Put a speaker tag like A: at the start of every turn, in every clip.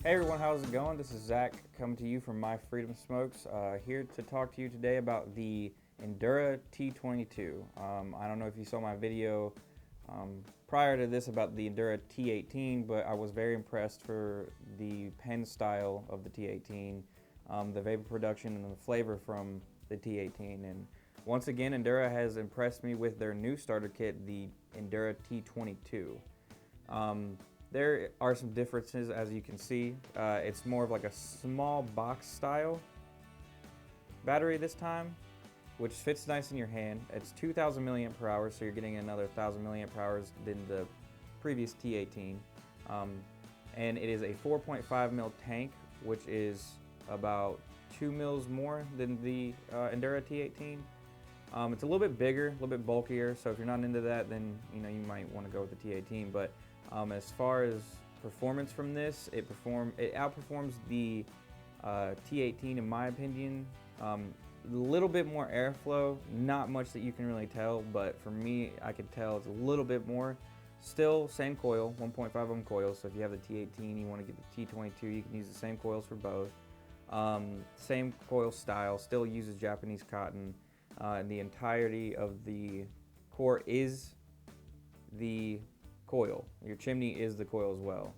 A: Hey everyone, how's it going? This is Zach coming to you from My Freedom Smokes, here to talk to you today about the Endura T22. I don't know if you saw my video prior to this about the Endura T18, but I was very impressed for the pen style of the T18, the vapor production and the flavor from the T18. And once again, Endura has impressed me with their new starter kit, the Endura T22. There are some differences, as you can see. It's more of like a small box style battery this time, which fits nice in your hand. It's 2,000 milliamp per hour, so you're getting another 1,000 milliamp per hours than the previous T18. And it is a 4.5 mil tank, which is about 2 mils more than the Endura T18. It's a little bit bigger, a little bit bulkier, so if you're not into that, then you might want to go with the T18. But as far as performance from this, it outperforms the T18 in my opinion. A little bit more airflow, not much that you can really tell, but for me, I could tell it's a little bit more. Still same coil, 1.5 ohm coil, so if you have the T18, you want to get the T22, you can use the same coils for both. Same coil style, still uses Japanese cotton, and the entirety of the core is the coil. Your chimney is the coil as well.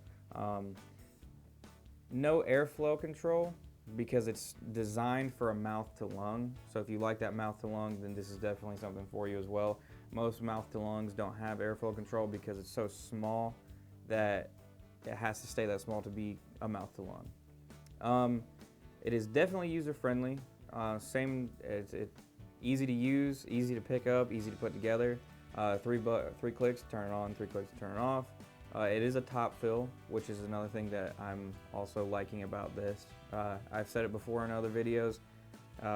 A: No airflow control because it's designed for a mouth to lung. So if you like that mouth to lung, then this is definitely something for you as well. Most mouth to lungs don't have airflow control because it's so small that it has to stay that small to be a mouth to lung. It is definitely user friendly. It's easy to use, easy to pick up, easy to put together. Three clicks to turn it on, 3 clicks to turn it off. It is a top fill, which is another thing that I'm also liking about this. I've said it before in other videos.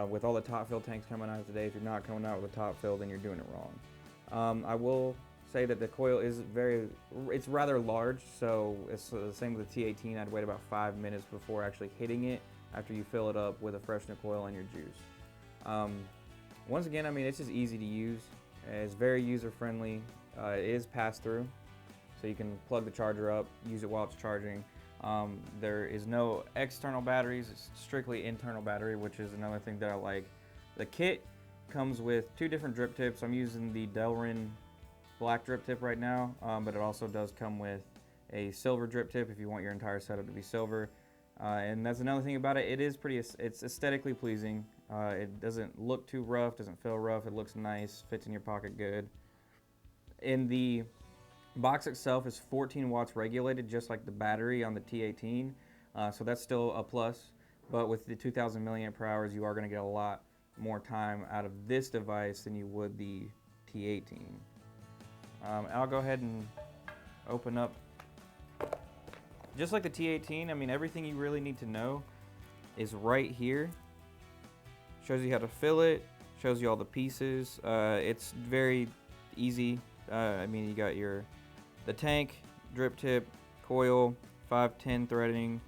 A: With all the top fill tanks coming out today, if you're not coming out with a top fill, then you're doing it wrong. I will say that the coil is it's rather large, so it's the same with the T18. I'd wait about 5 minutes before actually hitting it after you fill it up with a freshener coil and your juice. Once again, I mean, it's just easy to use. It's very user friendly. It is pass through, so you can plug the charger up, use it while it's charging. There is no external batteries, it's strictly internal battery, which is another thing that I like. The kit comes with 2 different drip tips. I'm using the Delrin black drip tip right now, but it also does come with a silver drip tip if you want your entire setup to be silver. And that's another thing about it. It's aesthetically pleasing. It doesn't look too rough, doesn't feel rough. It looks nice, fits in your pocket good. And the box itself is 14 watts regulated, just like the battery on the T18. So that's still a plus. But with the 2,000 milliamp per hours, you are going to get a lot more time out of this device than you would the T18. I'll go ahead and open up. Just like the T18, I mean, everything you really need to know is right here. Shows you how to fill it, shows you all the pieces. It's very easy. I mean, you got the tank, drip tip, coil, 510 threading,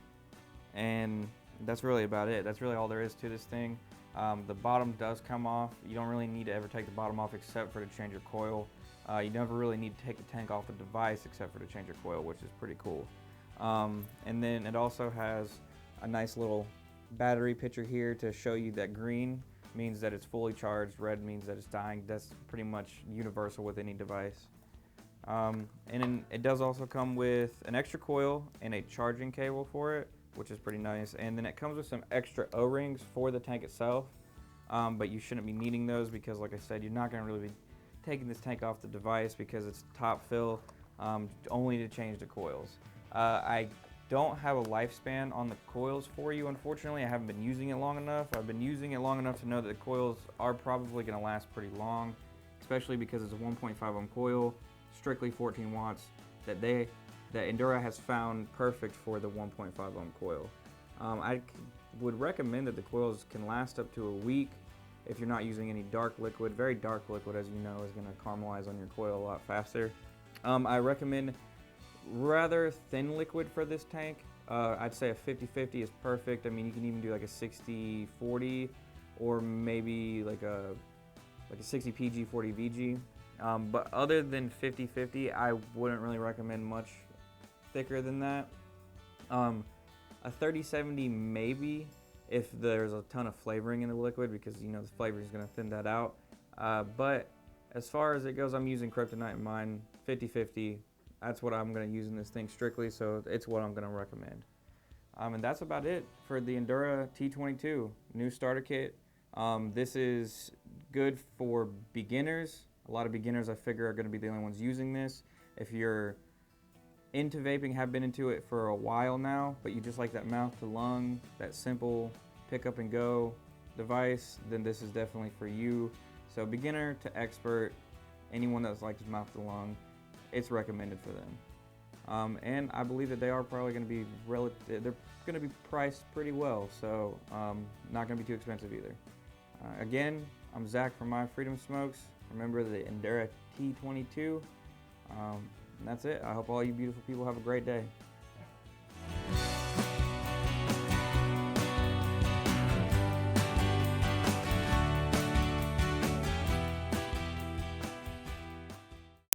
A: and that's really about it. That's really all there is to this thing. The bottom does come off. You don't really need to ever take the bottom off except for to change your coil. You never really need to take the tank off the device except for to change your coil, which is pretty cool. And then it also has a nice little battery picture here to show you that green means that it's fully charged, red means that it's dying. That's pretty much universal with any device. And then it does also come with an extra coil and a charging cable for it, which is pretty nice. And then it comes with some extra O-rings for the tank itself, but you shouldn't be needing those because, like I said, you're not going to really be taking this tank off the device because it's top fill, only to change the coils. I don't have a lifespan on the coils for you, unfortunately. I haven't been using it long enough. I've been using it long enough to know that the coils are probably going to last pretty long, especially because it's a 1.5 ohm coil, strictly 14 watts, that Endura has found perfect for the 1.5 ohm coil. I would recommend that the coils can last up to a week if you're not using any dark liquid. Very dark liquid, as you know, is going to caramelize on your coil a lot faster. I recommend rather thin liquid for this tank. I'd say a 50-50 is perfect. I mean, you can even do like a 60-40 or maybe like a 60 PG, 40 VG. But other than 50-50, I wouldn't really recommend much thicker than that. A 3070 maybe, if there's a ton of flavoring in the liquid, because you know the flavor is going to thin that out. But as far as it goes, I'm using kryptonite in mine 50/50. That's what I'm going to use in this thing strictly, so it's what I'm going to recommend. And that's about it for the Endura T22 new starter kit. This is good for beginners. A lot of beginners, I figure, are going to be the only ones using this. If you're into vaping, have been into it for a while now, but you just like that mouth to lung, that simple pick up and go device, then this is definitely for you. So beginner to expert, anyone that likes mouth to lung, it's recommended for them. And I believe that they are probably going to be they're going to be priced pretty well, so not going to be too expensive either. Again, I'm Zach from My Freedom Smokes. Remember the Endura T22. And that's it. I hope all you beautiful people have a great day.